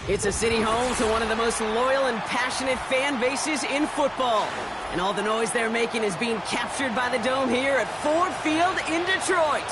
It's a city home to one of the most loyal and passionate fan bases in football. And all the noise they're making is being captured by the Dome here at Ford Field in Detroit.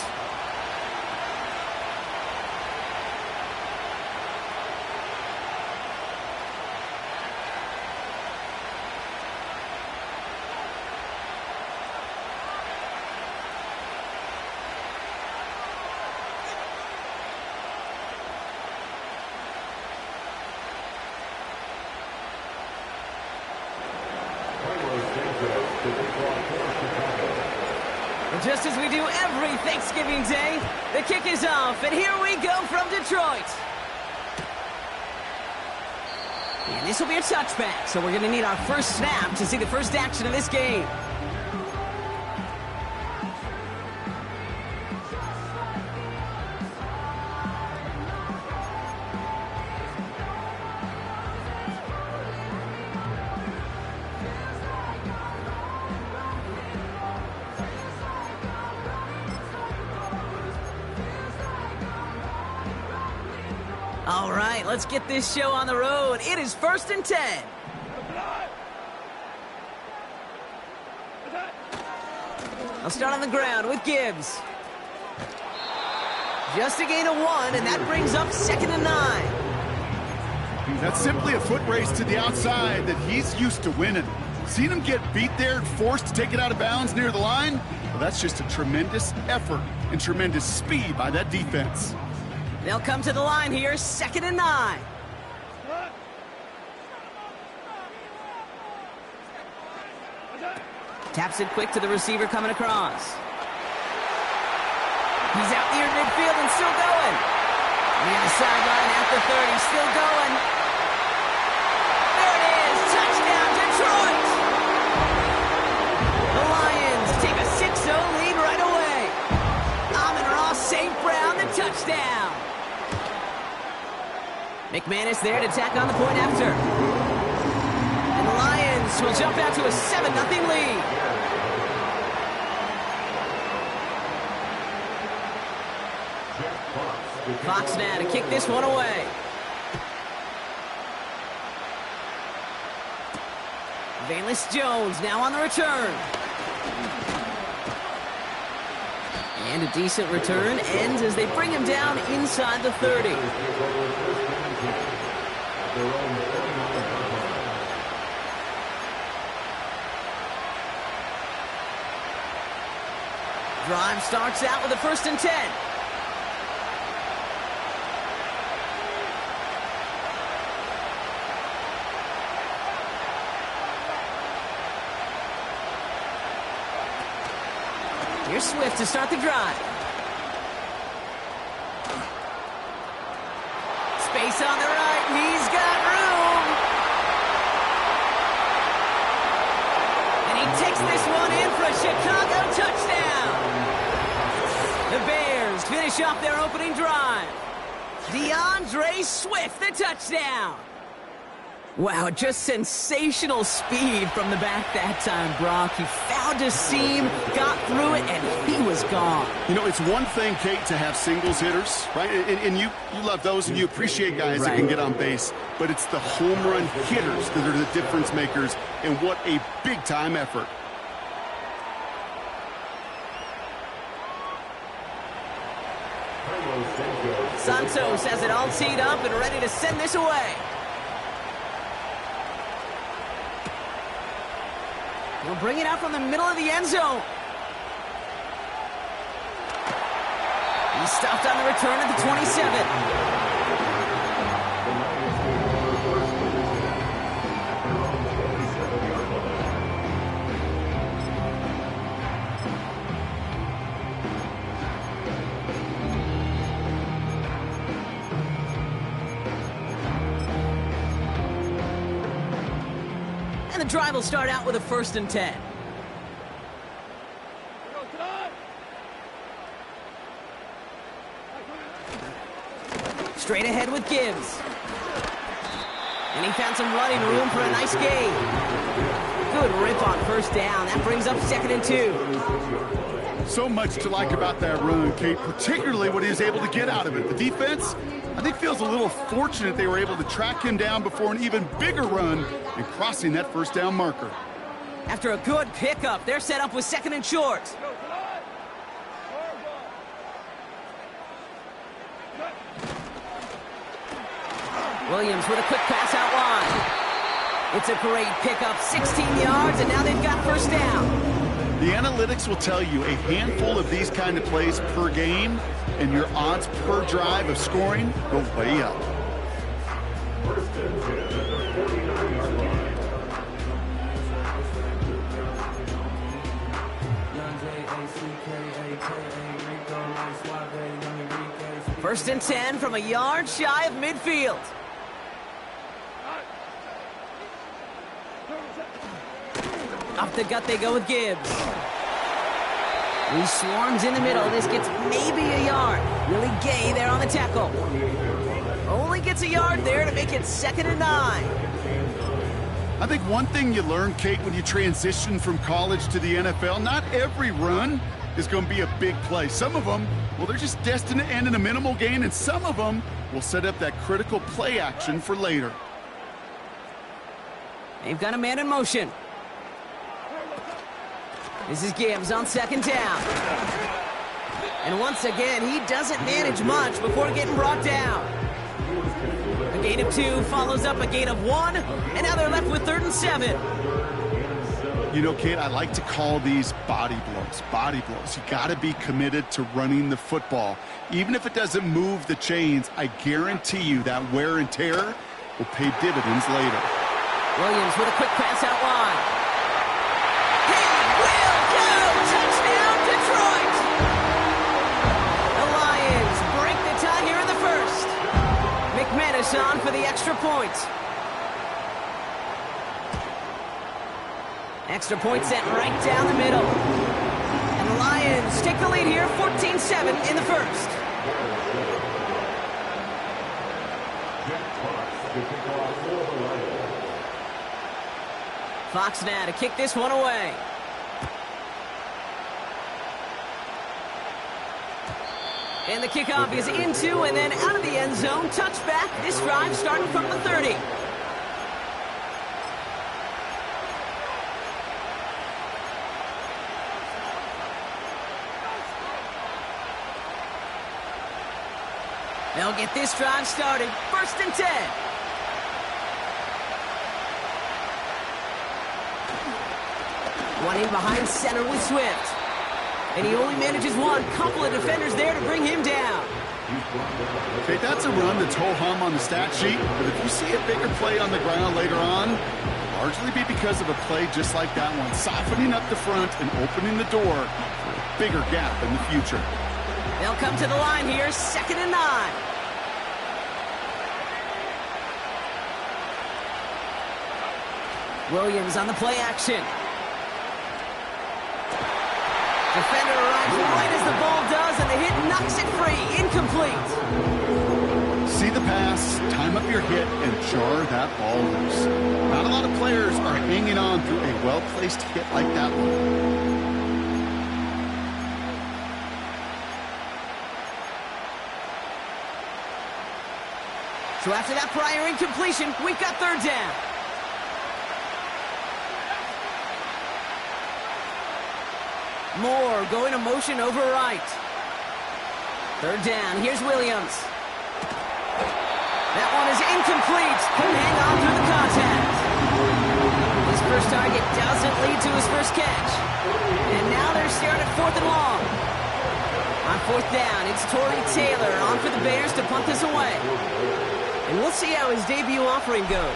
Just as we do every Thanksgiving Day, the kick is off, and here we go from Detroit. And this will be a touchback, so we're going to need our first snap to see the first action of this game. All right, let's get this show on the road. It is 1st and 10. I'll start on the ground with Gibbs. Just a gain of 1, and that brings up 2nd and 9. That's simply a foot race to the outside that he's used to winning. Seen him get beat there and forced to take it out of bounds near the line? Well, that's just a tremendous effort and tremendous speed by that defense. They'll come to the line here, 2nd and 9. Taps it quick to the receiver coming across. He's out near midfield and still going. Near the sideline at the 30, still going. There it is, touchdown Detroit! The Lions take a 6-0 lead right away. Amon-Ra St. Brown, the touchdown. McManus there to tack on the point after. And the Lions will jump out to a 7-0 lead. Fox now to kick this one away. Valus Jones now on the return. And a decent return ends as they bring him down inside the 30. Drive starts out with a 1st and 10. Here's Swift to start the drive. Space on the right. He's got room. And he takes this one in for a Chicago touchdown. The Bears finish off their opening drive. DeAndre Swift, the touchdown. Wow, just sensational speed from the back that time, Brock. He found a seam, got through it, and he was gone. You know, it's one thing, Kate, to have singles hitters, right? And you love those, and you appreciate guys that can get on base. But it's the home run hitters that are the difference makers, and what a big-time effort. Santos has it all teed up and ready to send this away. He'll bring it out from the middle of the end zone. He's stopped on the return at the 27. And the drive will start out with a 1st and 10. Straight ahead with Gibbs. And he found some running room for a nice gain. Good rip on 1st down. That brings up 2nd and 2. So much to like about that run, Kate, particularly what he was able to get out of it. The defense, I think, feels a little fortunate they were able to track him down before an even bigger run and crossing that first down marker. After a good pickup, they're set up with 2nd and short. Williams with a quick pass out wide. It's a great pickup, 16 yards, and now they've got first down. The analytics will tell you a handful of these kind of plays per game, and your odds per drive of scoring go way up. First and 10 from a yard shy of midfield. Off the gut they go with Gibbs. He swarms in the middle. This gets maybe a yard. Really gay there on the tackle. Only gets a yard there to make it 2nd and 9. I think one thing you learn, Kate, when you transition from college to the NFL, not every run is going to be a big play. Some of them, well, they're just destined to end in a minimal gain, and some of them will set up that critical play action for later. They've got a man in motion. This is Gibbs on 2nd down. And once again, he doesn't manage much before getting brought down. A gain of 2 follows up a gain of 1, and now they're left with 3rd and 7. You know, Kate, I like to call these body blows. Body blows. You got to be committed to running the football. Even if it doesn't move the chains, I guarantee you that wear and tear will pay dividends later. Williams with a quick pass out wide. He will go! Touchdown, Detroit! The Lions break the tie here in the first. McManus on for the extra point. Extra point sent right down the middle. And the Lions take the lead here, 14-7 in the first. Fox now to kick this one away. And the kickoff is into and then out of the end zone. Touchback. This drive starting from the 30. They'll get this drive started. 1st and 10. One in behind center with Swift. And he only manages one. Couple of defenders there to bring him down. Okay, that's a run that's ho-hum on the stat sheet, but if you see a bigger play on the ground later on, it'll largely be because of a play just like that one, softening up the front and opening the door for a bigger gap in the future. They'll come to the line here, 2nd and 9. Williams on the play action. Defender arrives right as the ball does, and the hit knocks it free. Incomplete. See the pass, time up your hit, and jar that ball loose. Not a lot of players are hanging on through a well-placed hit like that one. So after that prior incompletion, we've got 3rd down. Moore going to motion over right. 3rd down. Here's Williams. That one is incomplete. Couldn't hang on through the contact. His first target doesn't lead to his first catch. And now they're staring at 4th and long. On 4th down, it's Torrey Taylor on for the Bears to punt this away. And we'll see how his debut offering goes.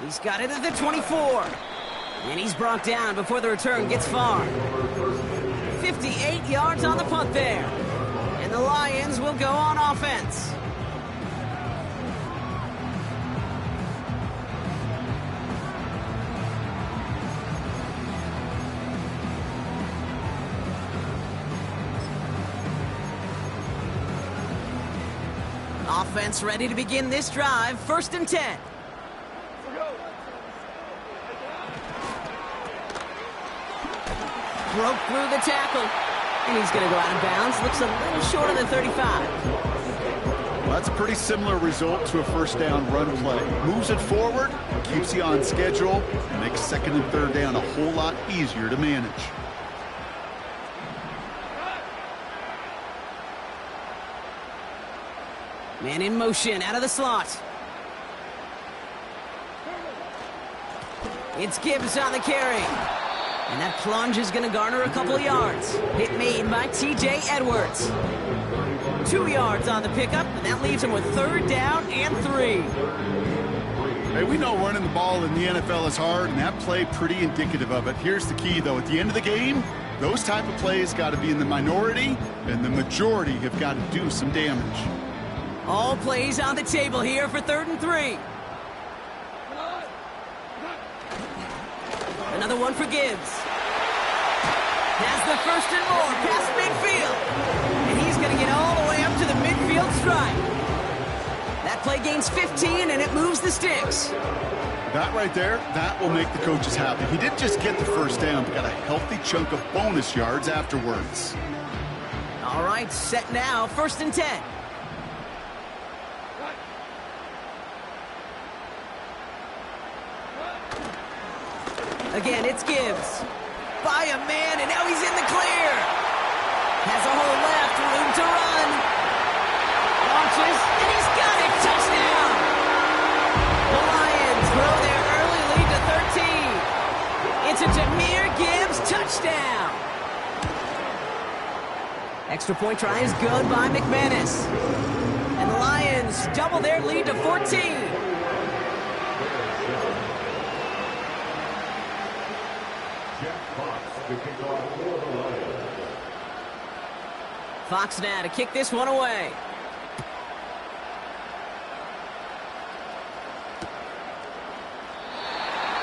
He's got it at the 24. And he's brought down before the return gets far. 58 yards on the punt there. And the Lions will go on offense. Offense ready to begin this drive. 1st and 10. Broke through the tackle. And he's going to go out of bounds. Looks a little short of the 35. Well, that's a pretty similar result to a first down run play. Moves it forward, keeps you on schedule, and makes second and third down a whole lot easier to manage. Man in motion, out of the slot. It's Gibbs on the carry. And that plunge is going to garner a couple of yards. Hit made by T.J. Edwards. 2 yards on the pickup, and that leaves him with third down and 3. Hey, we know running the ball in the NFL is hard, and that play pretty indicative of it. Here's the key, though. At the end of the game, those type of plays got to be in the minority, and the majority have got to do some damage. All plays on the table here for 3rd and 3. Another one for Gibbs. Has the first and more past midfield. And he's going to get all the way up to the midfield stripe. That play gains 15, and it moves the sticks. That right there, that will make the coaches happy. He didn't just get the first down, but got a healthy chunk of bonus yards afterwards. All right, set now, 1st and 10. Again, it's Gibbs. By a man, and now he's in the clear. Has a hole left, room to run. Launches, and he's got it. Touchdown! The Lions grow their early lead to 13. It's a Jahmyr Gibbs touchdown. Extra point try is good by McManus. And the Lions double their lead to 14. Fox now to kick this one away.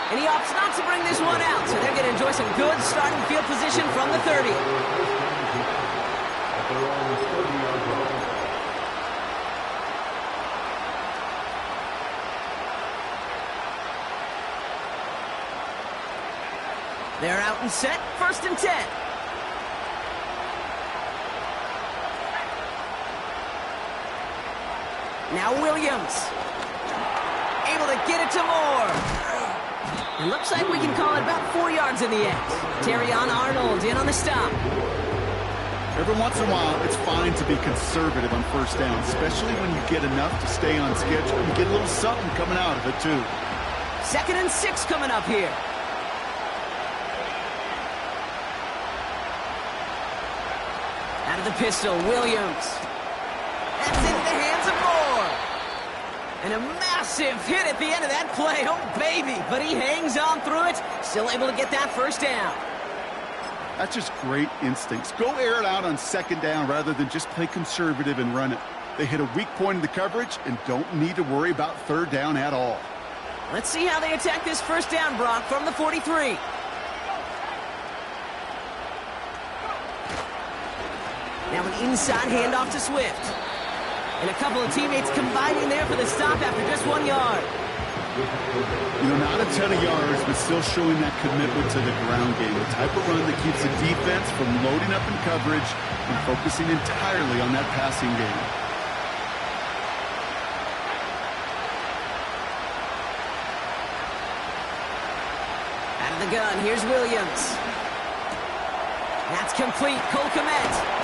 And he opts not to bring this one out, so they're going to enjoy some good starting field position from the 30. They're out and set, 1st and 10. Now Williams, able to get it to Moore. It looks like we can call it about 4 yards in the end. Terrion Arnold in on the stop. Every once in a while, it's fine to be conservative on first down, especially when you get enough to stay on schedule. You get a little something coming out of it, too. 2nd and 6 coming up here. Out of the pistol, Williams. That's into the hands of Moore. And a massive hit at the end of that play. Oh, baby. But he hangs on through it. Still able to get that first down. That's just great instincts. Go air it out on 2nd down rather than just play conservative and run it. They hit a weak point in the coverage and don't need to worry about 3rd down at all. Let's see how they attack this first down, Brock, from the 43. Now an inside handoff to Swift. And a couple of teammates combining there for the stop after just 1 yard. You know, not a ton of yards, but still showing that commitment to the ground game. The type of run that keeps the defense from loading up in coverage and focusing entirely on that passing game. Out of the gun, here's Williams. That's complete, Cole Kmet.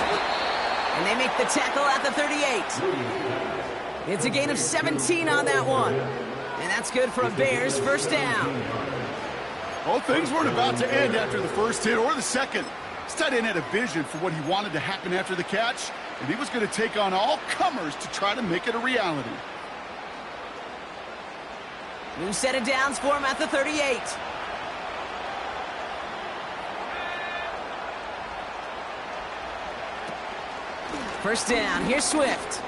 And they make the tackle at the 38. It's a gain of 17 on that one. And that's good for a Bears first down. Well, things weren't about to end after the first hit or the second. This tight end had a vision for what he wanted to happen after the catch, and he was going to take on all comers to try to make it a reality. New set of downs for him at the 38. First down, here's Swift.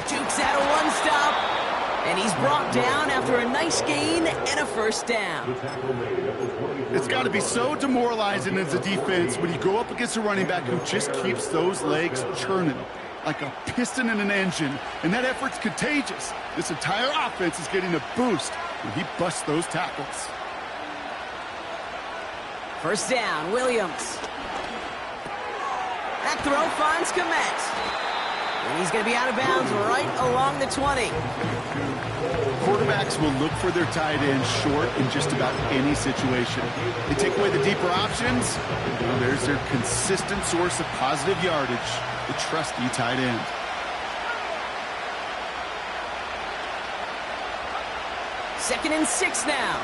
Jukes out a one-stop, and he's brought down after a nice gain and a first down. It's got to be so demoralizing as a defense when you go up against a running back who just keeps those legs churning like a piston in an engine, and that effort's contagious. This entire offense is getting a boost when he busts those tackles. First down, Williams. That throw finds Komet. And he's going to be out of bounds right along the 20. Quarterbacks will look for their tight end short in just about any situation. They take away the deeper options. Well, there's their consistent source of positive yardage, the trusty tight end. Second and 6 now.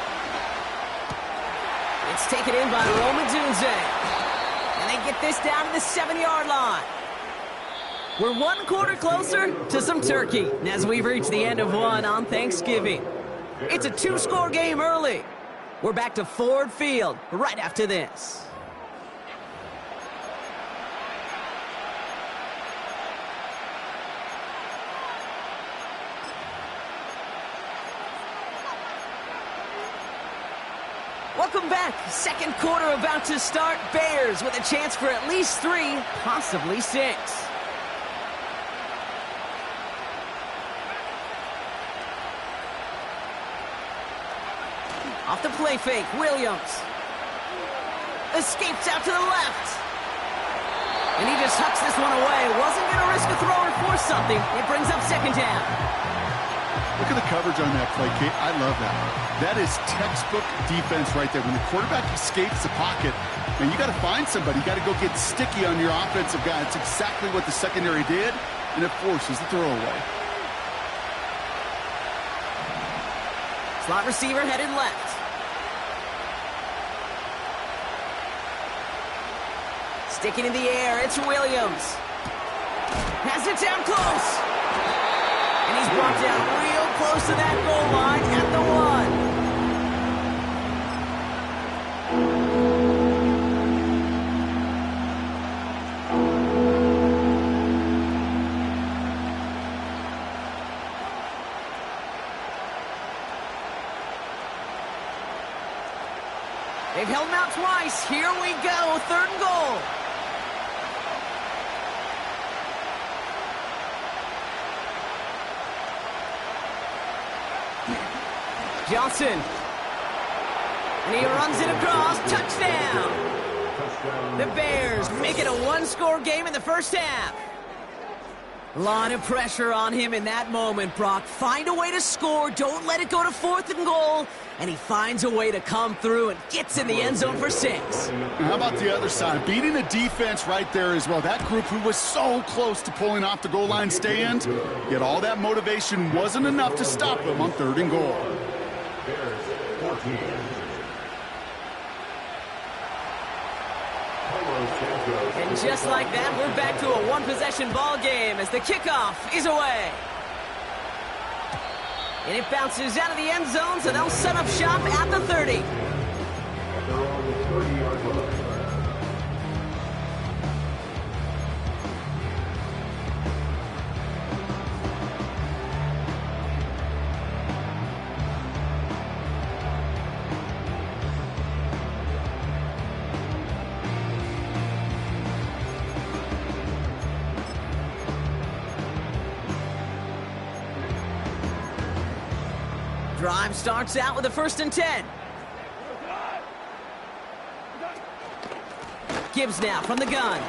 It's taken in by Roma Dunze. And they get this down to the 7-yard line. We're 1 quarter closer to some turkey as we've reached the end of one on Thanksgiving. It's a 2-score game early. We're back to Ford Field right after this. Welcome back. Second quarter about to start. Bears with a chance for at least 3, possibly 6. Off the play fake, Williams. Escapes out to the left. And he just hucks this one away. Wasn't going to risk a throw or force something. It brings up second down. Look at the coverage on that play, Kate. I love that. That is textbook defense right there. When the quarterback escapes the pocket, and you got to find somebody. You got to go get sticky on your offensive guy. It's exactly what the secondary did, and it forces the throwaway. Slot receiver headed left. Sticking in the air, it's Williams. Has it down close. And he's brought down real close to that goal line at the 1. They've held him out twice. Here we go, 3rd and goal. Johnson. And he runs it across. Touchdown. The Bears make it a 1-score game in the first half. A lot of pressure on him in that moment, Brock. Find a way to score. Don't let it go to 4th and goal. And he finds a way to come through and gets in the end zone for 6. How about the other side? Beating the defense right there as well. That group who was so close to pulling off the goal line stand, yet all that motivation wasn't enough to stop them on 3rd and goal. And just like that, we're back to a 1-possession ball game as the kickoff is away. And it bounces out of the end zone, so they'll set up shop at the 30. Drive starts out with a 1st and 10. Gibbs now from the gun.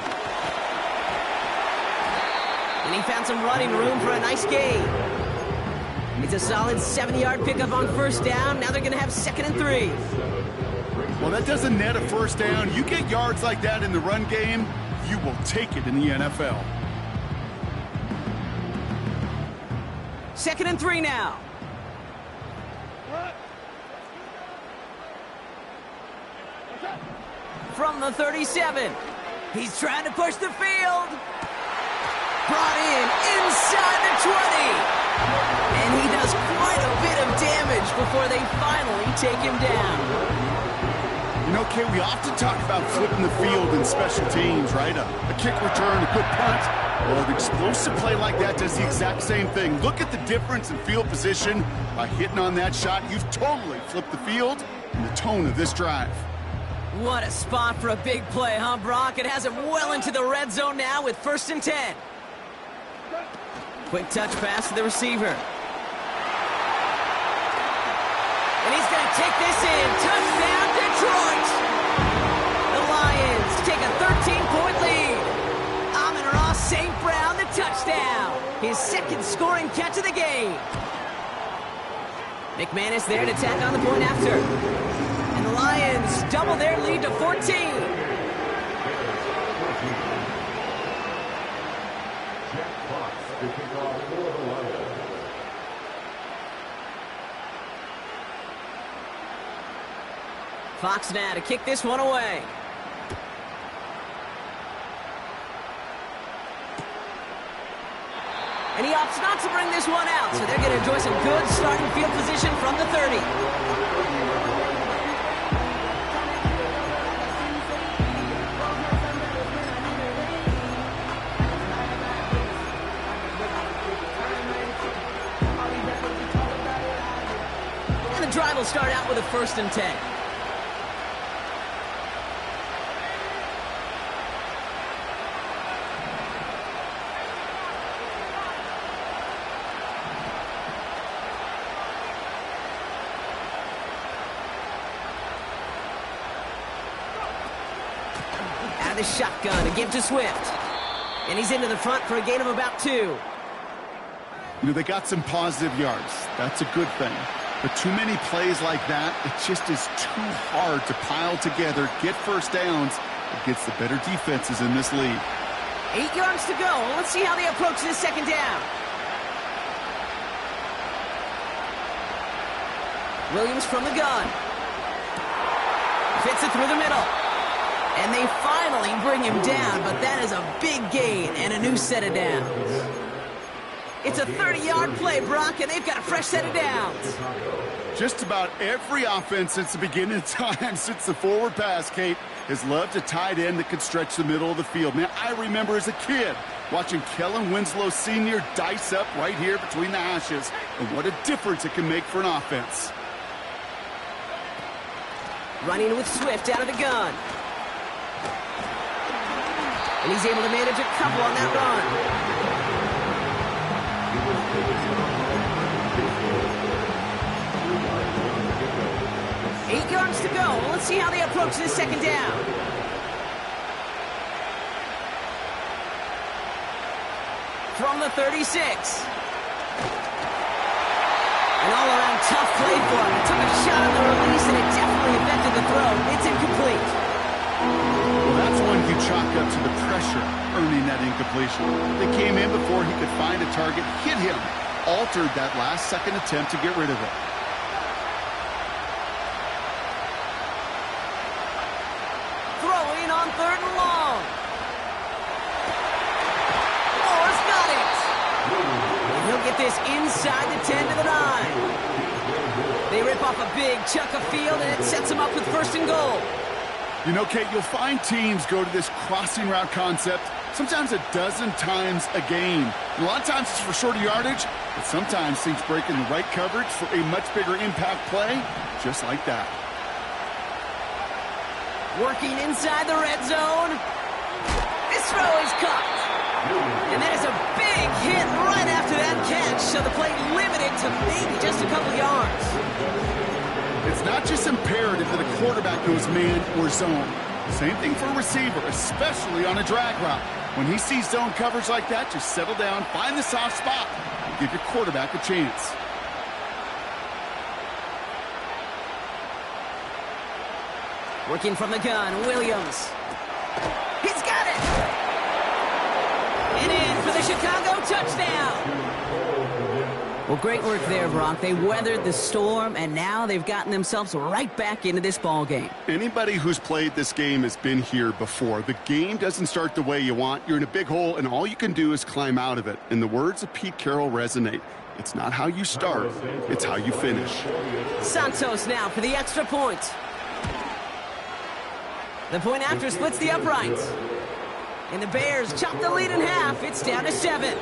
And he found some running room for a nice gain. It's a solid 70-yard pickup on 1st down. Now they're going to have 2nd and 3. Well, that doesn't net a 1st down. You get yards like that in the run game, you will take it in the NFL. 2nd and 3 now. From the 37. He's trying to push the field. Brought in inside the 20. And he does quite a bit of damage before they finally take him down. You know, Kay, we often talk about flipping the field in special teams, right? A kick return, a good punt. Well, an explosive play like that does the exact same thing. Look at the difference in field position. By hitting on that shot, you've totally flipped the field and the tone of this drive. What a spot for a big play, huh, Brock? It has him well into the red zone now with 1st and 10. Quick touch pass to the receiver. And he's going to take this in. Touchdown, Detroit! His second scoring catch of the game. McManus there to tack on the point after. And the Lions double their lead to 14. Fox now to kick this one away. And he opts not to bring this one out, so they're going to enjoy some good starting field position from the 30. And the drive will start out with a 1st and 10. The shotgun to give to Swift. And he's into the front for a gain of about 2. You know, they got some positive yards. That's a good thing. But too many plays like that, it just is too hard to pile together, get first downs against the better defenses in this league. 8 yards to go. Let's see how they approach this second down. Williams from the gun. Fits it through the middle. And they finally bring him down, but that is a big gain and a new set of downs. It's a 30-yard play, Brock, and they've got a fresh set of downs. Just about every offense since the beginning of time, since the forward pass, Kate, has loved a tight end that could stretch the middle of the field. Man, I remember as a kid watching Kellen Winslow Sr. dice up right here between the hashes, and what a difference it can make for an offense. Running with Swift out of the gun. And he's able to manage a couple on that run. Eight yards to go. Let's see how they approach this second down. From the 36. An all-around tough play for him. He took a shot on the release, and it definitely affected the throw. It's incomplete. Well, that's one you chalk up to the pressure earning that incompletion. They came in before he could find a target, hit him, altered that last-second attempt to get rid of it. Throwing on 3rd and long. Moore's got it. And he'll get this inside the 10 to the 9. They rip off a big chunk of field, and it sets them up with 1st and goal. You know, Kate, you'll find teams go to this crossing route concept sometimes a dozen times a game. And a lot of times it's for shorter yardage, but sometimes things break in the right coverage for a much bigger impact play, just like that. Working inside the red zone. This throw is caught. And that is a big hit right after that catch, so the play limited to maybe just a couple yards. It's not just imperative that a quarterback knows man or zone. Same thing for a receiver, especially on a drag route. When he sees zone coverage like that, just settle down, find the soft spot, and give your quarterback a chance. Working from the gun, Williams. He's got it! And in for the Chicago touchdown! Well, great work there, Brock. They weathered the storm, and now they've gotten themselves right back into this ball game. Anybody who's played this game has been here before. The game doesn't start the way you want. You're in a big hole, and all you can do is climb out of it. And the words of Pete Carroll resonate. It's not how you start, it's how you finish. Santos now for the extra point. The point after splits the uprights. And the Bears chop the lead in half. It's down to 7.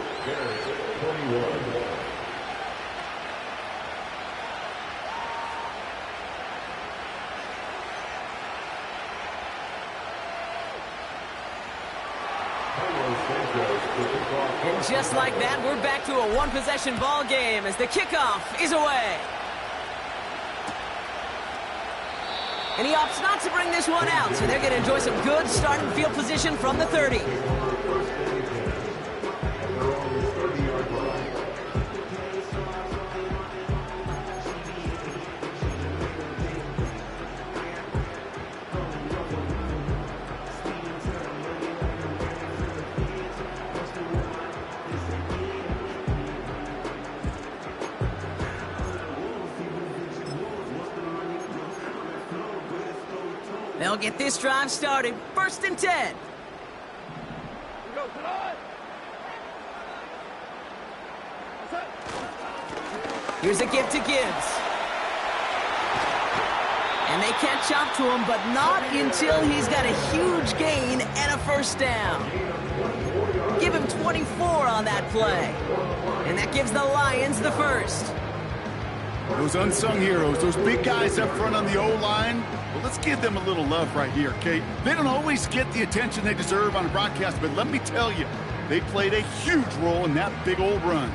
And just like that, we're back to a one-possession ball game as the kickoff is away. And he opts not to bring this one out, so they're going to enjoy some good starting field position from the 30. They'll get this drive started. 1st and 10. Here's a give to Gibbs. And they catch up to him, but not until he's got a huge gain and a 1st down. Give him 24 on that play. And that gives the Lions the 1st. Those unsung heroes, those big guys up front on the O-line, well, let's give them a little love right here, okay? They don't always get the attention they deserve on a broadcast, but let me tell you, they played a huge role in that big old run.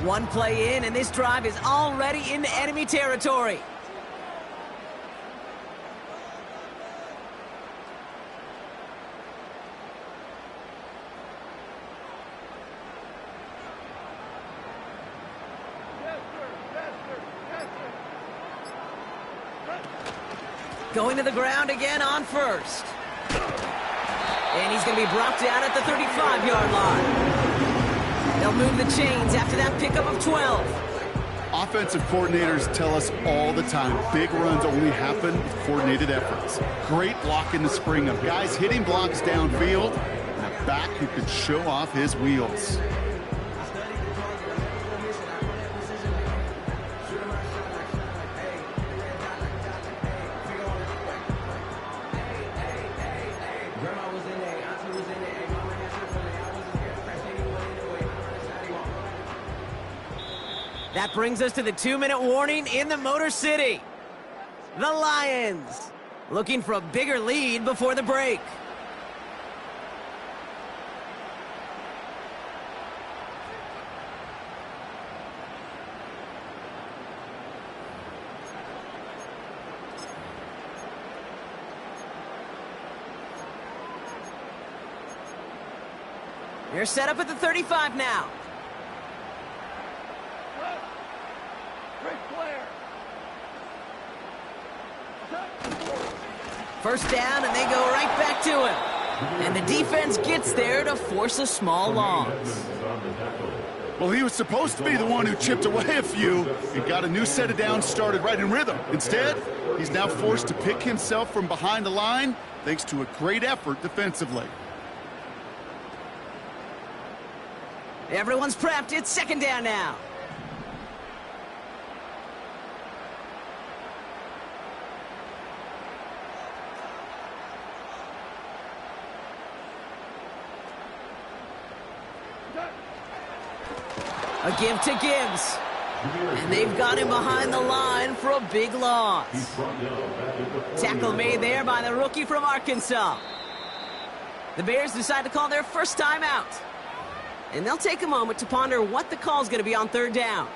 One play in, and this drive is already into enemy territory. Going to the ground again on 1st. And he's going to be brought down at the 35-yard line. They'll move the chains after that pickup of 12. Offensive coordinators tell us all the time, big runs only happen with coordinated efforts. Great block in the spring of guys hitting blocks downfield, and a back who could show off his wheels. That brings us to the 2-minute warning in the Motor City. The Lions looking for a bigger lead before the break. They're set up at the 35 now. 1st down, and they go right back to him. And the defense gets there to force a small loss. Well, he was supposed to be the one who chipped away a few and got a new set of downs started right in rhythm. Instead, he's now forced to pick himself from behind the line thanks to a great effort defensively. Everyone's prepped. It's 2nd down now. A give to Gibbs. And they've got him behind the line for a big loss. Tackle made there by the rookie from Arkansas. The Bears decide to call their 1st timeout. And they'll take a moment to ponder what the call's going to be on 3rd down.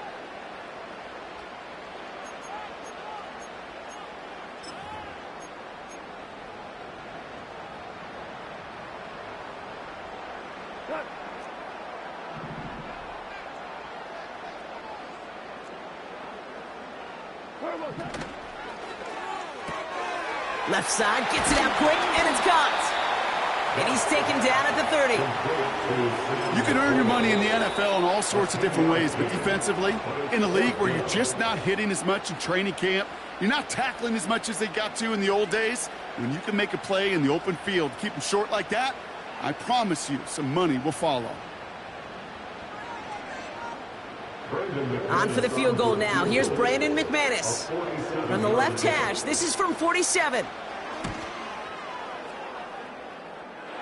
Left side, gets it out quick, and it's caught. And he's taken down at the 30. You can earn your money in the NFL in all sorts of different ways, but defensively, in a league where you're just not hitting as much in training camp, you're not tackling as much as they got to in the old days, when you can make a play in the open field, keep them short like that, I promise you some money will follow. On for the field goal now. Here's Brandon McManus. From the left hash, this is from 47.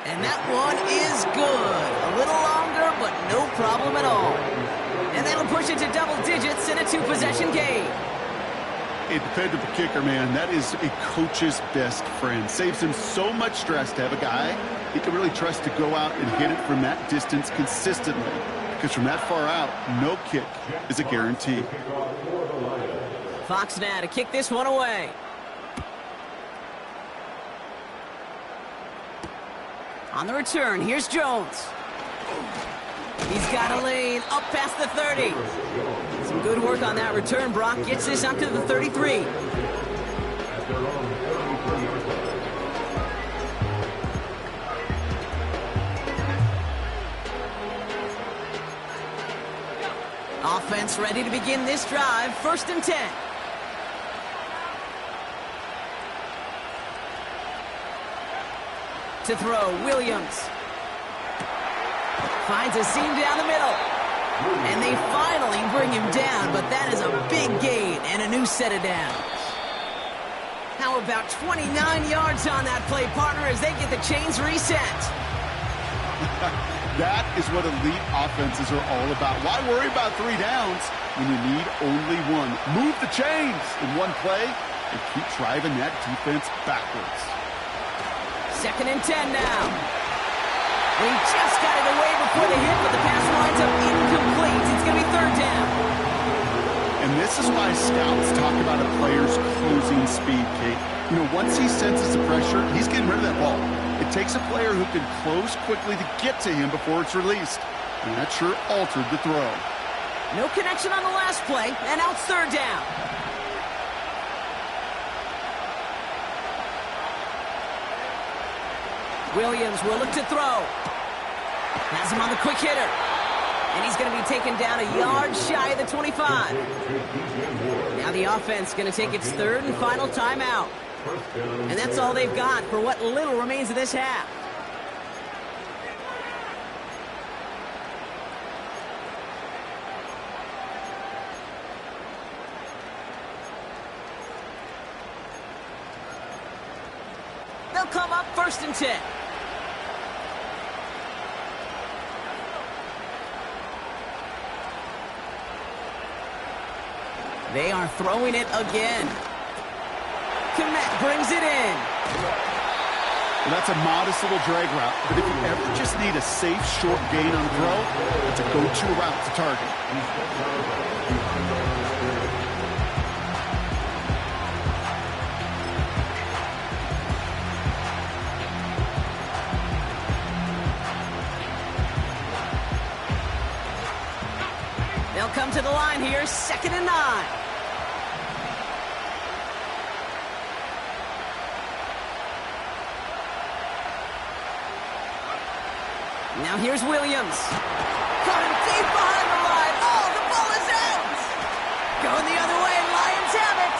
And that one is good. A little longer, but no problem at all. And that'll push it to double digits in a 2-possession game. A dependable kicker, man, that is a coach's best friend. Saves him so much stress to have a guy he can really trust to go out and hit it from that distance consistently. Because from that far out, no kick is a guarantee. Fox now to kick this one away. On the return, here's Jones. He's got a lane up past the 30. Some good work on that return. Brock gets this up to the 33. Off Offense ready to begin this drive. 1st and 10. To throw, Williams. Finds a seam down the middle. And they finally bring him down, but that is a big gain and a new set of downs. How about 29 yards on that play, partner, as they get the chains reset? That is what elite offenses are all about. Why worry about 3 downs when you need only 1? Move the chains in one play and keep driving that defense backwards. 2nd and 10 now. And he just got it away before the hit, but the pass winds up incomplete. It's going to be 3rd down. And this is why scouts talk about a player's closing speed, Kate. You know, once he senses the pressure, he's getting rid of that ball. It takes a player who can close quickly to get to him before it's released. And that sure altered the throw. No connection on the last play, and now it's 3rd down. Williams will look to throw. Has him on the quick hitter. And he's going to be taken down a yard shy of the 25. Now the offense going to take its 3rd and final timeout. And that's all they've got for what little remains of this half. They'll come up 1st and 10. They are throwing it again. Komet brings it in. Well, that's a modest little drag route, but if you ever just need a safe, short gain on throw, it's a go-to route to target. They'll come to the line here, 2nd and 9. Now here's Williams. Caught him deep behind the line. Oh, the ball is out. Going the other way, Lions have it.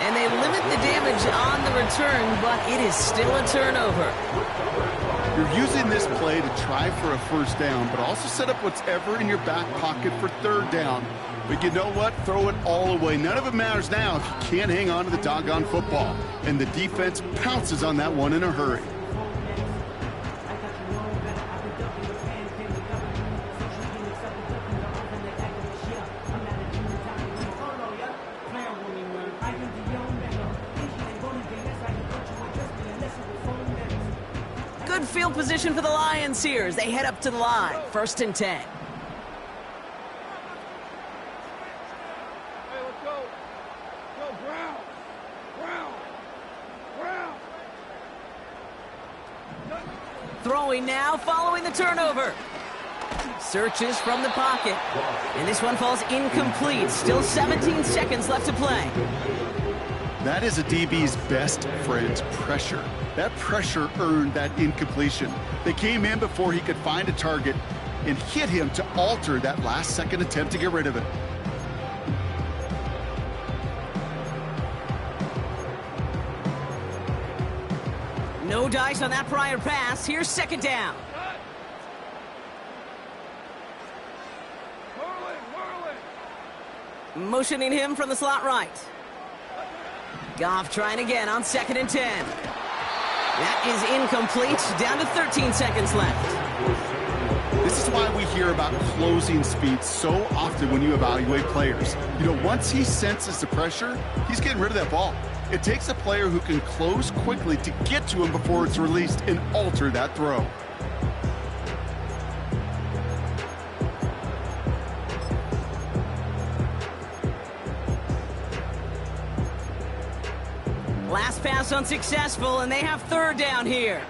And they limit the damage on the return, but it is still a turnover. You're using this play to try for a 1st down, but also set up what's ever in your back pocket for 3rd down. But you know what? Throw it all away. None of it matters now if you can't hang on to the doggone football. And the defense pounces on that one in a hurry. Good field position for the Lions here as they head up to the line. 1st and 10. Hey, let's go. Go, Brown. Throwing now, following the turnover. Searches from the pocket. And this one falls incomplete. Still 17 seconds left to play. That is a DB's best friend, pressure. That pressure earned that incompletion. They came in before he could find a target and hit him to alter that last-second attempt to get rid of it. No dice on that prior pass. Here's 2nd down. Motioning him from the slot right. Goff trying again on 2nd and 10. That is incomplete. Down to 13 seconds left. This is why we hear about closing speed so often when you evaluate players. You know, once he senses the pressure, he's getting rid of that ball. It takes a player who can close quickly to get to him before it's released and alter that throw. Last pass unsuccessful, and they have 3rd down here.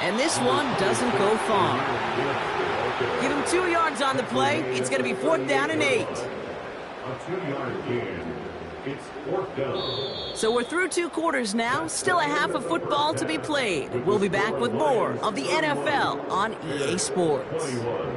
And this one doesn't go far. Give him 2 yards on the play. It's going to be 4th down and 8. A 2-yard gain. It's fourth down. So we're through 2 quarters now, still a half of football to be played. We'll be back with more of the NFL on EA Sports. 21.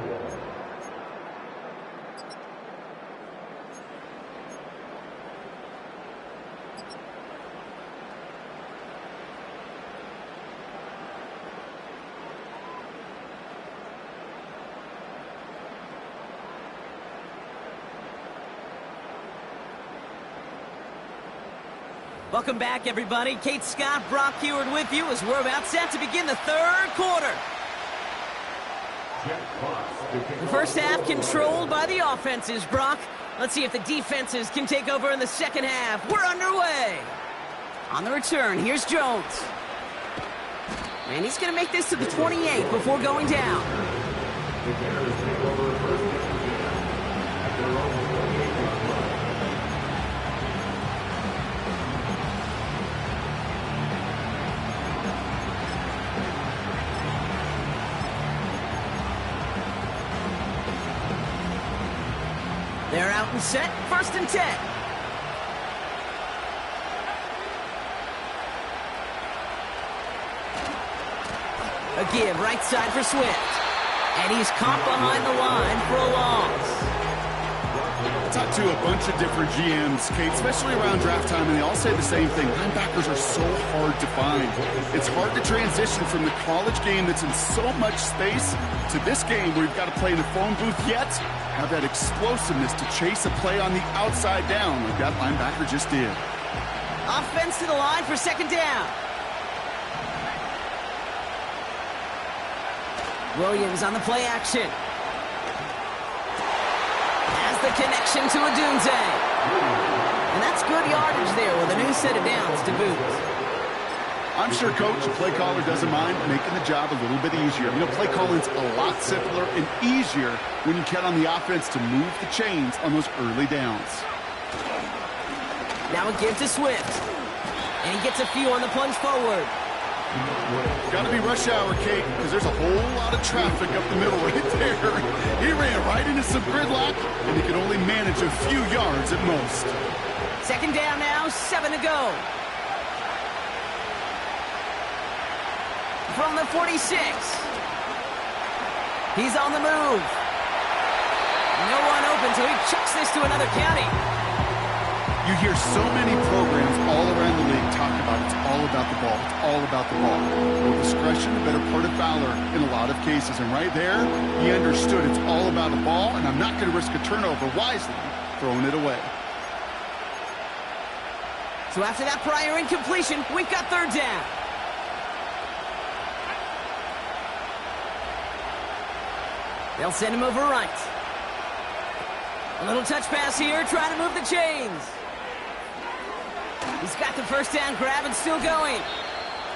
Welcome back, everybody. Kate Scott, Brock Heward with you as we're about set to begin the 3rd quarter. The first half controlled by the offenses, Brock. Let's see if the defenses can take over in the second half. We're underway. On the return, here's Jones. And he's going to make this to the 28 before going down. The Bears take over first at their own 28-yard line. They're out and set, 1st and 10. A give, right side for Swift. And he's caught behind the line for a loss. I talked to a bunch of different GMs, Kate, especially around draft time, and they all say the same thing. Linebackers are so hard to find. It's hard to transition from the college game that's in so much space to this game where you've got to play in a phone booth, yet have that explosiveness to chase a play on the outside down like that linebacker just did. Offense to the line for 2nd down. Williams on the play action. The connection to Odunze. And that's good yardage there with a new set of downs to boot. I'm sure Coach, the play caller, doesn't mind making the job a little bit easier. You know, play calling's a lot simpler and easier when you count on the offense to move the chains on those early downs. Now a give to Swift. And he gets a few on the plunge forward. Got to be rush hour, Kate, because there's a whole lot of traffic up the middle right there. He ran right into some gridlock, and he can only manage a few yards at most. 2nd down now, 7 to go. From the 46. He's on the move. No one open, so he chucks this to another county. You hear so many programs all around the league talk about it's all about the ball. It's all about the ball. Well, discretion, the better part of valor in a lot of cases. And right there, he understood it's all about the ball, and I'm not going to risk a turnover wisely, throwing it away. So after that prior incompletion, we've got 3rd down. They'll send him over right. A little touch pass here, trying to move the chains. He's got the 1st down grab and still going.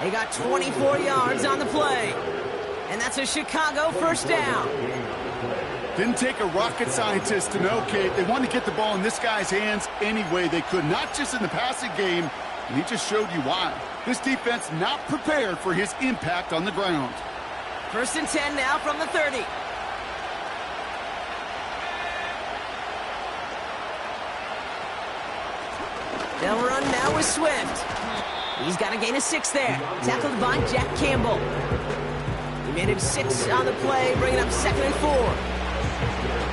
They got 24 yards on the play. And that's a Chicago 1st down. Didn't take a rocket scientist to know, Kate. They wanted to get the ball in this guy's hands any way they could, not just in the passing game, and he just showed you why. This defense not prepared for his impact on the ground. 1st and 10 now from the 30. They'll run now with Swift. He's got to gain a 6 there. Tackled by Jack Campbell. He made him 6 on the play, bringing up 2nd and 4.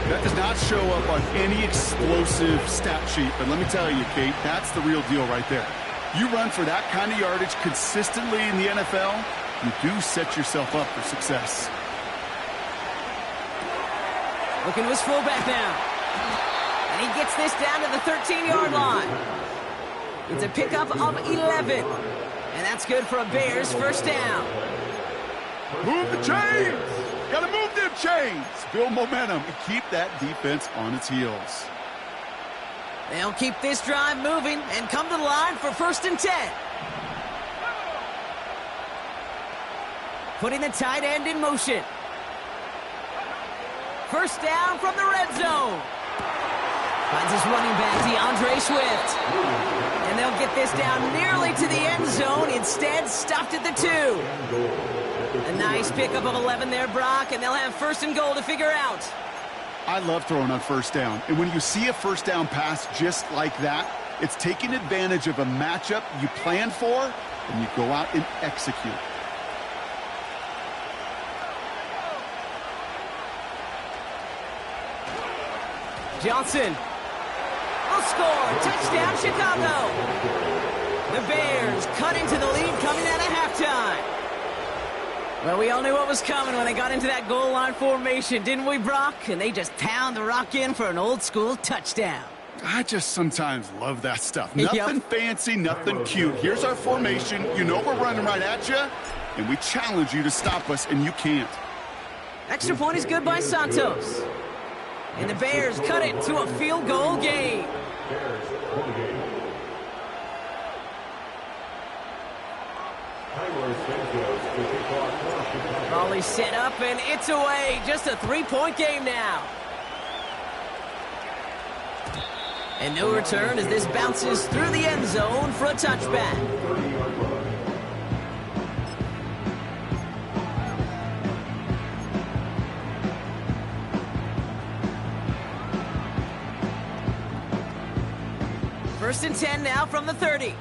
That does not show up on any explosive stat sheet, but let me tell you, Kate, that's the real deal right there. You run for that kind of yardage consistently in the NFL, you do set yourself up for success. Looking to his fullback now. And he gets this down to the 13-yard line. It's a pickup of 11. And that's good for a Bears 1st down. Move the chains! Gotta move them chains! Build momentum and keep that defense on its heels. They'll keep this drive moving and come to the line for 1st and 10. Putting the tight end in motion. 1st down from the red zone. Finds his running back, DeAndre Swift. And they'll get this down nearly to the end zone. Instead, stopped at the 2. A nice pickup of 11 there, Brock, and they'll have 1st and goal to figure out. I love throwing on 1st down. And when you see a 1st down pass just like that, It's taking advantage of a matchup you plan for, and you go out and execute. Johnson will score. Touchdown, Chicago. The Bears cut into the lead coming out of halftime. Well, we all knew what was coming when they got into that goal line formation, didn't we, Brock? And they just pound the rock in for an old-school touchdown. I just sometimes love that stuff. Yep. Nothing fancy, nothing cute. Here's our formation. You know we're running right at you, and we challenge you to stop us, and you can't. Extra point is good by Santos. And the Bears cut it to a field goal game. Volley set up, and it's away. Just a 3-point game now. And no return as this bounces through the end zone for a touchback. First and 10 now from the 30.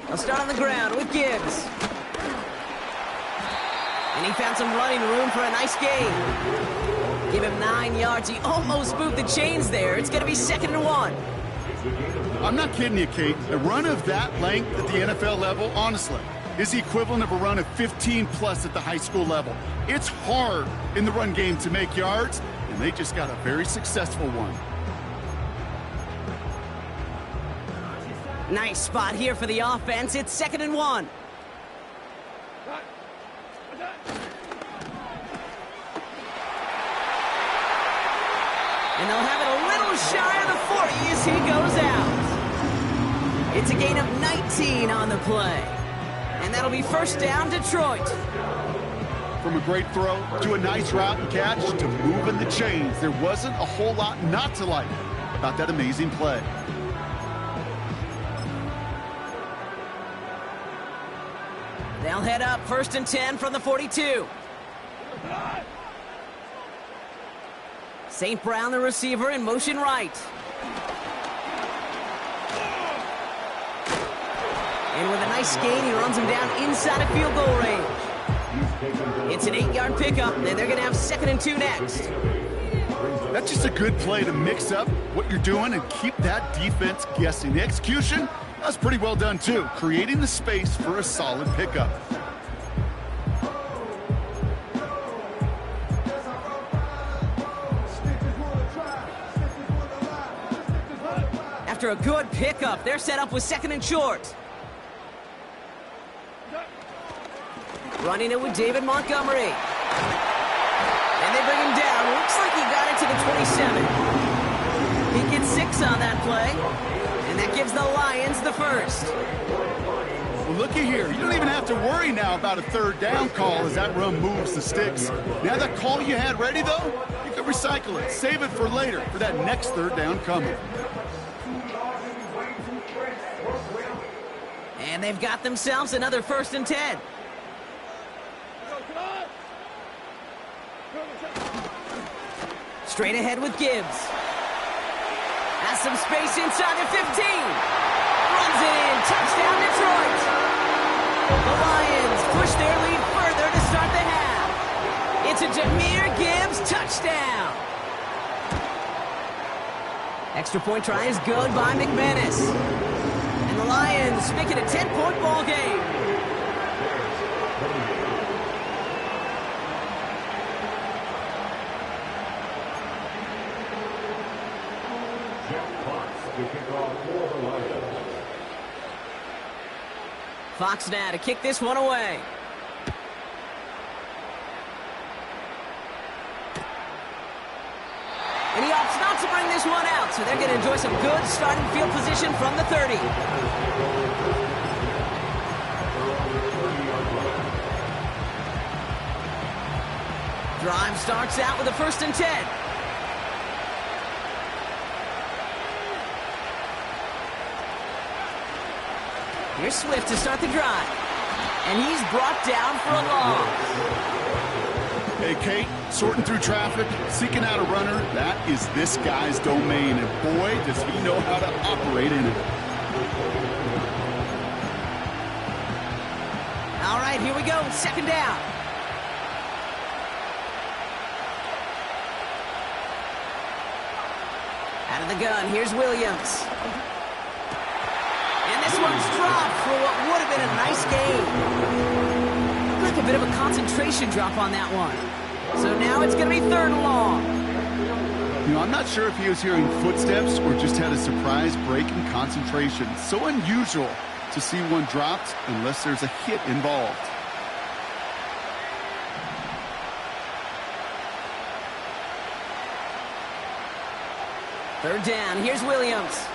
They'll start on the ground with Gibbs. And he found some running room for a nice gain. Give him 9 yards. He almost moved the chains there. It's going to be 2nd and 1. I'm not kidding you, Kate. A run of that length at the NFL level, honestly, is the equivalent of a run of 15-plus at the high school level. It's hard in the run game to make yards, and they just got a very successful one. Nice spot here for the offense. It's 2nd and 1. And they'll have it a little shy of the 40 as he goes out. It's a gain of 19 on the play. And that'll be first down, Detroit. From a great throw to a nice route and catch to moving the chains, there wasn't a whole lot not to like about that amazing play. They'll head up 1st and 10 from the 42. St. Brown, the receiver, in motion right. And with a nice gain, he runs him down inside of field goal range. It's an 8-yard pickup, and they're going to have 2nd and 2 next. That's just a good play to mix up what you're doing and keep that defense guessing. The execution, that's pretty well done, too, creating the space for a solid pickup. After a good pickup, they're set up with 2nd and short. Running it with David Montgomery. And they bring him down. Looks like he got it to the 27. He gets 6 on that play. And that gives the Lions the first. Well, looky here. You don't even have to worry now about a 3rd down call as that run moves the sticks. Now that call you had ready, though, you can recycle it. Save it for later for that next 3rd down coming. And they've got themselves another 1st and 10. Straight ahead with Gibbs. Has some space inside the 15. Runs it in. Touchdown, Detroit. The Lions push their lead further to start the half. It's a Jahmyr Gibbs touchdown. Extra point try is good by McManus. And the Lions make it a 10-point ball game. Fox now to kick this one away. And he opts not to bring this one out, so they're going to enjoy some good starting field position from the 30. Drive starts out with a 1st and 10. Here's Swift to start the drive. And he's brought down for a loss. play, Kate. Sorting through traffic, seeking out a runner, that is this guy's domain. And boy, does he know how to operate in it. All right, here we go. Second down. Out of the gun, here's Williams. And this one's dropped for what would have been a nice gain. Like a bit of a concentration drop on that one. So now it's going to be third and long. You know, I'm not sure if he was hearing footsteps or just had a surprise break in concentration. So unusual to see one dropped unless there's a hit involved. Third down, here's Williams.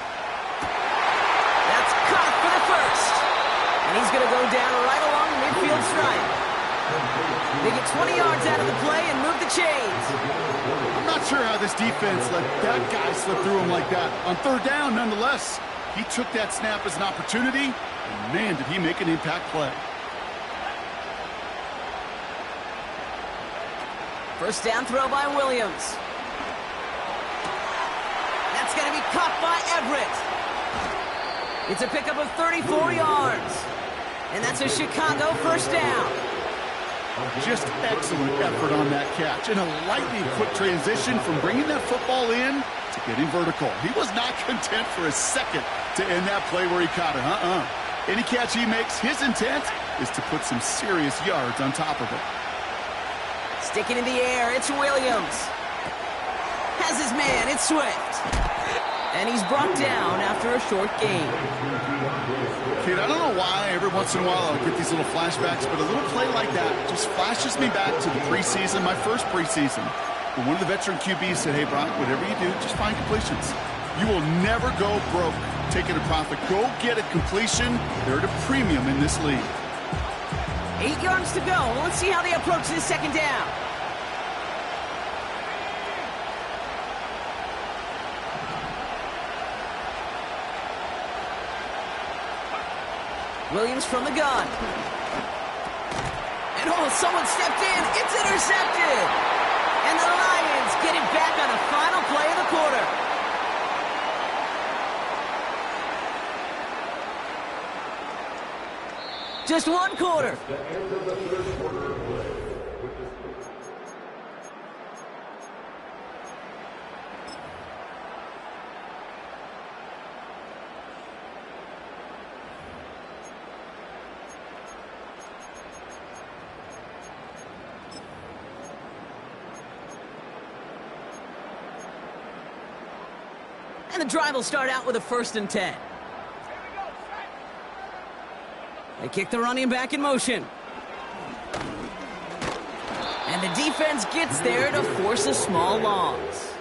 That's caught for the first. And he's going to go down right along the midfield stripe. They get 20 yards out of the play and move the chains. I'm not sure how this defense let that guy slip through him like that. On third down, nonetheless, he took that snap as an opportunity, and man, did he make an impact play. First down throw by Williams. That's going to be caught by Everett. It's a pickup of 34 yards. And that's a Chicago first down. Just excellent effort on that catch. And a lightning quick transition from bringing that football in to getting vertical. He was not content for a second to end that play where he caught it. Any catch he makes, his intent is to put some serious yards on top of it. Sticking in the air, it's Williams. Has his man, it's Swift. And he's brought down after a short gain. Kid, I don't know why every once in a while I'll get these little flashbacks, but a little play like that just flashes me back to the preseason, my first preseason. When one of the veteran QBs said, hey, Brock, whatever you do, just find completions. You will never go broke taking a profit. Go get a completion. They're at a premium in this league. 8 yards to go. Let's see how they approach this second down. Williams from the gun. And someone stepped in. It's intercepted. And the Lions get it back on the final play of the quarter. Just one quarter. And the drive will start out with a 1st and 10. They kick the running back in motion. And the defense gets there to force a small loss.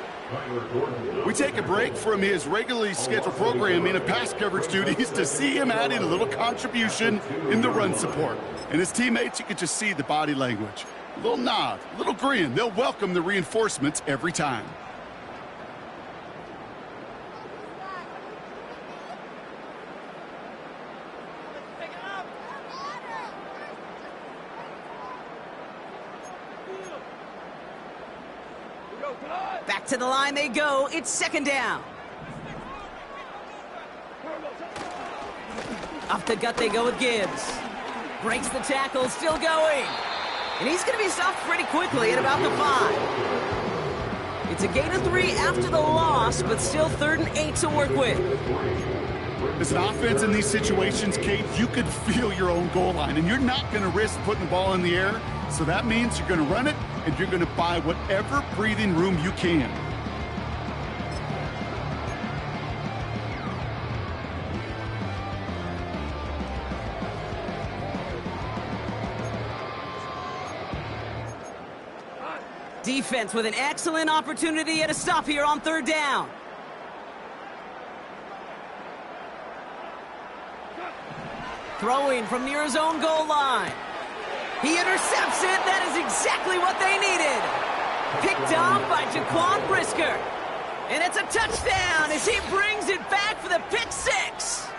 We take a break from his regularly scheduled programming of pass coverage duties to see him adding a little contribution in the run support. And his teammates, you can just see the body language. A little nod, a little grin. They'll welcome the reinforcements every time. Back to the line they go. It's second down. Off the gut they go with Gibbs. Breaks the tackle, still going. And he's going to be stopped pretty quickly at about the 5. It's a gain of 3 after the loss, but still 3rd and 8 to work with. As an offense in these situations, Kate, you could feel your own goal line, and you're not going to risk putting the ball in the air. So that means you're going to run it, and you're going to buy whatever breathing room you can. Defense with an excellent opportunity at a stop here on 3rd down. Throwing from near his own goal line. He intercepts it. That is exactly what they needed. Picked off by Jaquan Brisker. And it's a touchdown as he brings it back for the pick 6.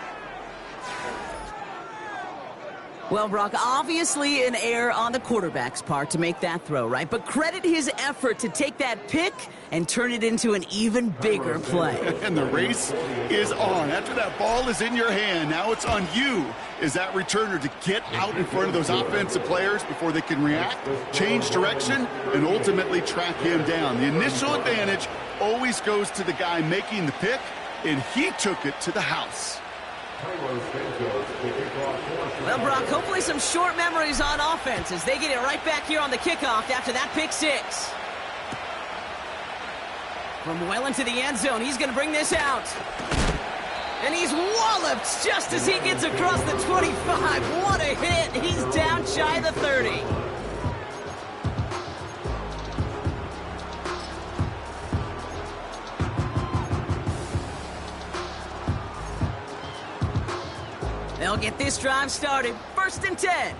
Well, Brock, obviously an error on the quarterback's part to make that throw, right? But credit his effort to take that pick and turn it into an even bigger play. And the race is on. After that ball is in your hand, now it's on you as that returner to get out in front of those offensive players before they can react, change direction, and ultimately track him down. The initial advantage always goes to the guy making the pick, and he took it to the house. Well, Brock, hopefully some short memories on offense as they get it right back here on the kickoff after that pick six. From well into the end zone, he's going to bring this out. And he's walloped just as he gets across the 25. What a hit. He's down shy of the 30. They'll get this drive started. 1st and 10.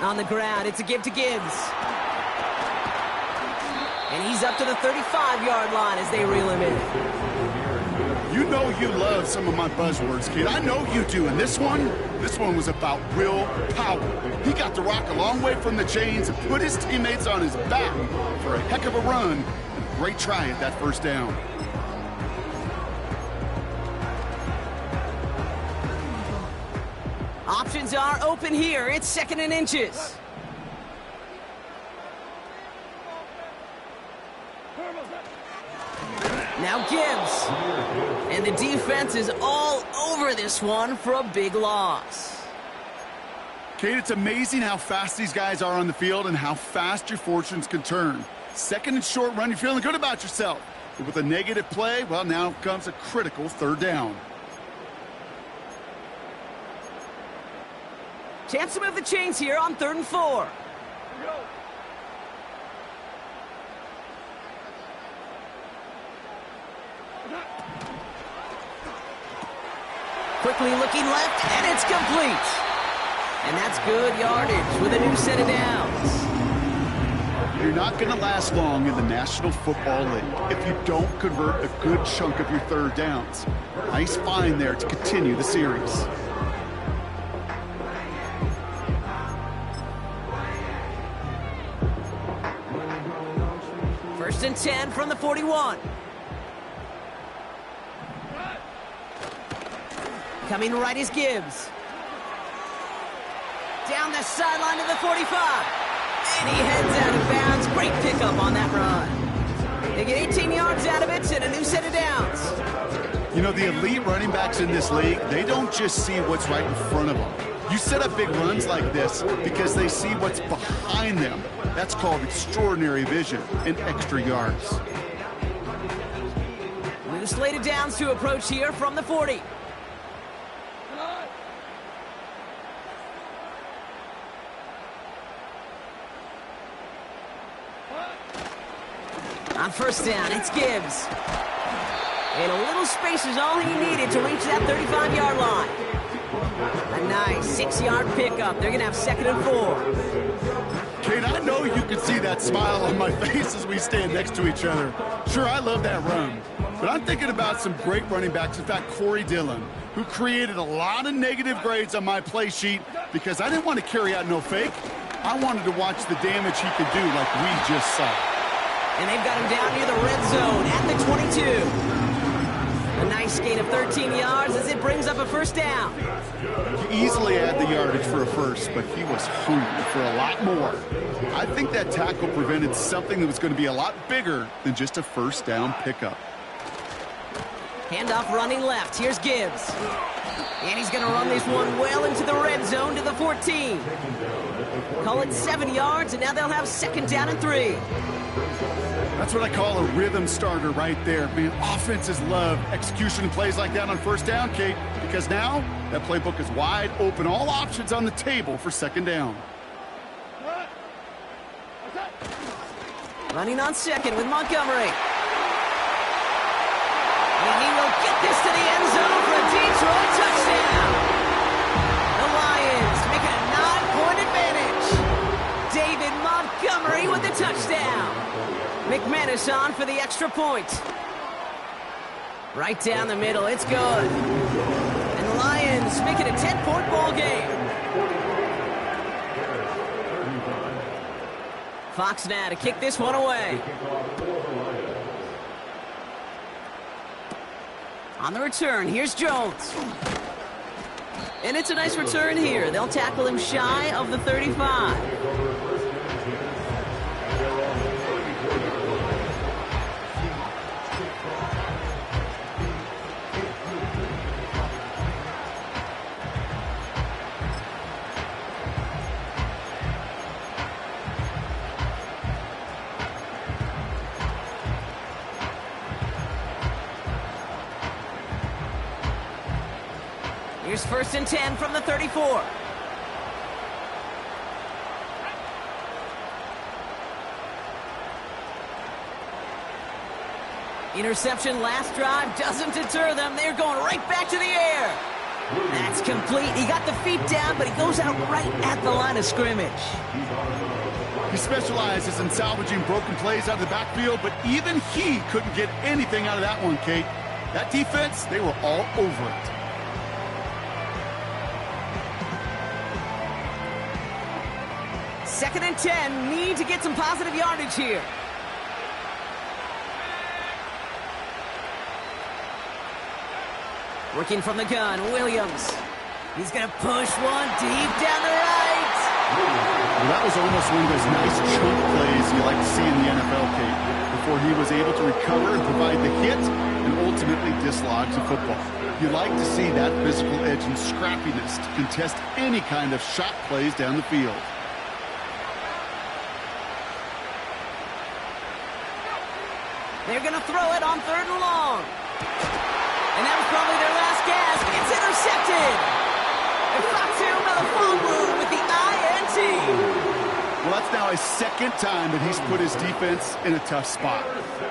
On the ground, it's a give to Gibbs. And he's up to the 35-yard line as they reel him in. You know you love some of my buzzwords, kid. I know you do. And this one was about real power. He got the rock a long way from the chains and put his teammates on his back for a heck of a run. And a great try at that first down. Options are open here. It's 2nd and inches. Now Gibbs. And the defense is all over this one for a big loss. Kate, it's amazing how fast these guys are on the field and how fast your fortunes can turn. 2nd and short run, you're feeling good about yourself. But with a negative play, well, now comes a critical 3rd down. Chance to move the chains here on 3rd and 4. Quickly looking left, and it's complete. And that's good yardage with a new set of downs. You're not going to last long in the National Football League if you don't convert a good chunk of your 3rd downs. Nice find there to continue the series. 1st and 10 from the 41. Coming right is Gibbs. Down the sideline to the 45. And he heads out of bounds. Great pickup on that run. They get 18 yards out of it and a new set of downs. You know, the elite running backs in this league, they don't just see what's right in front of them. You set up big runs like this because they see what's behind them. That's called extraordinary vision and extra yards. New slated downs to approach here from the 40. On 1st down, it's Gibbs. And a little space is all he needed to reach that 35-yard line. A nice 6-yard pickup. They're going to have 2nd and 4. Kate, I know you can see that smile on my face as we stand next to each other. Sure, I love that run. But I'm thinking about some great running backs. In fact, Corey Dillon, who created a lot of negative grades on my play sheet because I didn't want to carry out no fake. I wanted to watch the damage he could do like we just saw. And they've got him down near the red zone at the 22. A nice gain of 13 yards as it brings up a 1st down. He easily had the yardage for a first, but he was hungry for a lot more. I think that tackle prevented something that was going to be a lot bigger than just a 1st down pickup. Handoff running left. Here's Gibbs. And he's going to run this one well into the red zone to the 14. Call it 7 yards, and now they'll have 2nd down and 3. That's what I call a rhythm starter right there. Man, offenses love execution plays like that on 1st down, Kate, because now that playbook is wide open. All options on the table for 2nd down. Running on 2nd with Montgomery. And he will get this to the end zone for a Detroit touchdown. The Lions make it a 9-point advantage. David Montgomery with the touchdown. McManus on for the extra point. Right down the middle, it's good. And the Lions make it a 10-point ball game. Fox now to kick this one away. On the return, here's Jones. And it's a nice return here. They'll tackle him shy of the 35. Here's 1st and 10 from the 34. Interception last drive doesn't deter them. They're going right back to the air. That's complete. He got the feet down, but he goes out right at the line of scrimmage. He specializes in salvaging broken plays out of the backfield, but even he couldn't get anything out of that one, Kate. That defense, they were all over it. Second and 10, need to get some positive yardage here. Working from the gun, Williams. He's going to push one deep down the right. Well, that was almost one of those nice chunk plays you like to see in the NFL, Kate, before he was able to recover and provide the hit and ultimately dislodge the football. You like to see that physical edge and scrappiness to contest any kind of shot plays down the field. They're going to throw it on 3rd and long. And that was probably their last gasp. It's intercepted. And Fatu Melifonwu with the INT. Well, that's now his 2nd time that he's put his defense in a tough spot.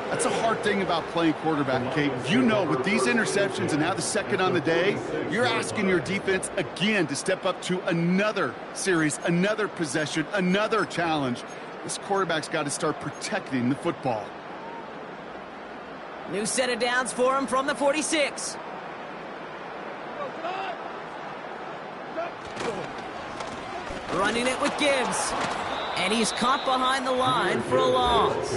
That's a hard thing about playing quarterback, Kate. You know, with these interceptions and now the 2nd on the day, you're asking your defense again to step up to another series, another possession, another challenge. This quarterback's got to start protecting the football. New set of downs for him from the 46. Running it with Gibbs. And he's caught behind the line for a loss.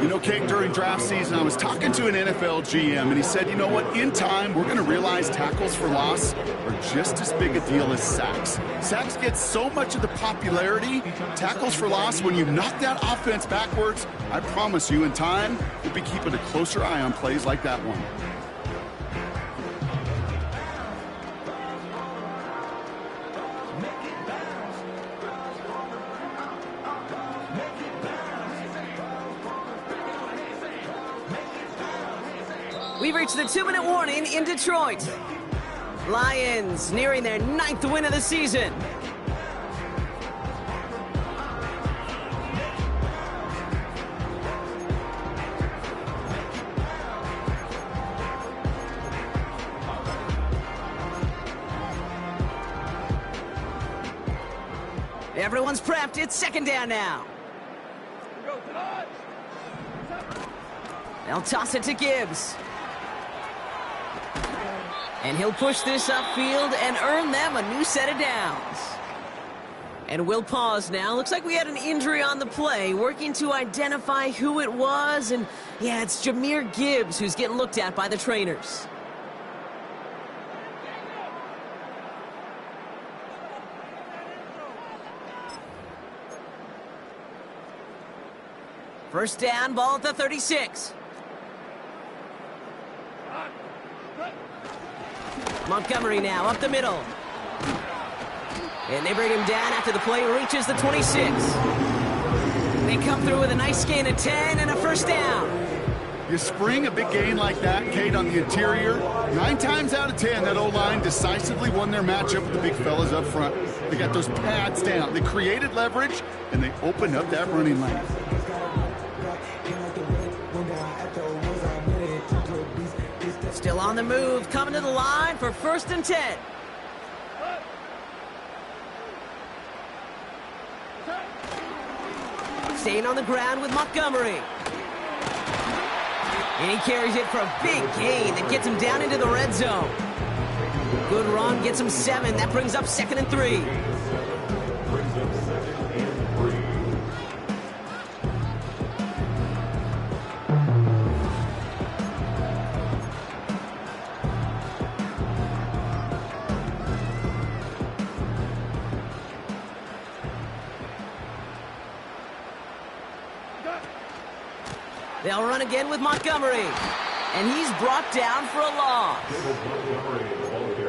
You know, Kate, during draft season, I was talking to an NFL GM, and he said, you know what, in time, we're going to realize tackles for loss are just as big a deal as sacks. Sacks get so much of the popularity. Tackles for loss, when you knock that offense backwards, I promise you, in time, we'll be keeping a closer eye on plays like that one. We've reached the 2-minute warning in Detroit. Lions nearing their 9th win of the season. Everyone's prepped. It's 2nd down now. They'll toss it to Gibbs. And he'll push this upfield and earn them a new set of downs. And we'll pause now. Looks like we had an injury on the play. Working to identify who it was. And yeah, it's Jahmyr Gibbs who's getting looked at by the trainers. First down, ball at the 36. Montgomery now up the middle. And they bring him down after the play reaches the 26. They come through with a nice gain of 10 and a first down. You spring a big gain like that, Kate, on the interior, 9 times out of 10, that O-line decisively won their matchup with the big fellas up front. They got those pads down. They created leverage, and they opened up that running lane. Still on the move, coming to the line for 1st and 10. Staying on the ground with Montgomery. And he carries it for a big gain that gets him down into the red zone. Good run, gets him 7. That brings up 2nd and 3. They'll run again with Montgomery. And he's brought down for a loss.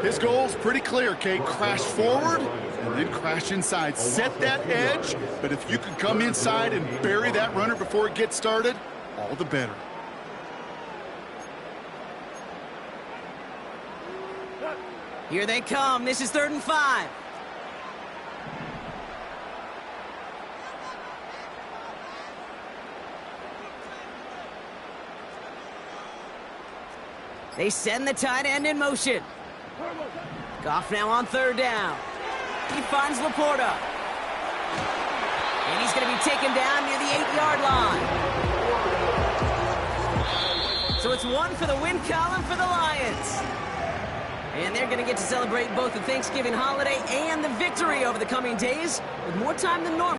His goal's pretty clear, Kate. Crash forward and then crash inside. Set that edge, but if you can come inside and bury that runner before it gets started, all the better. Here they come. This is 3rd and 5. They send the tight end in motion. Goff now on 3rd down. He finds Laporta. And he's going to be taken down near the 8-yard line. So it's 1 for the win column for the Lions. And they're going to get to celebrate both the Thanksgiving holiday and the victory over the coming days with more time than normal.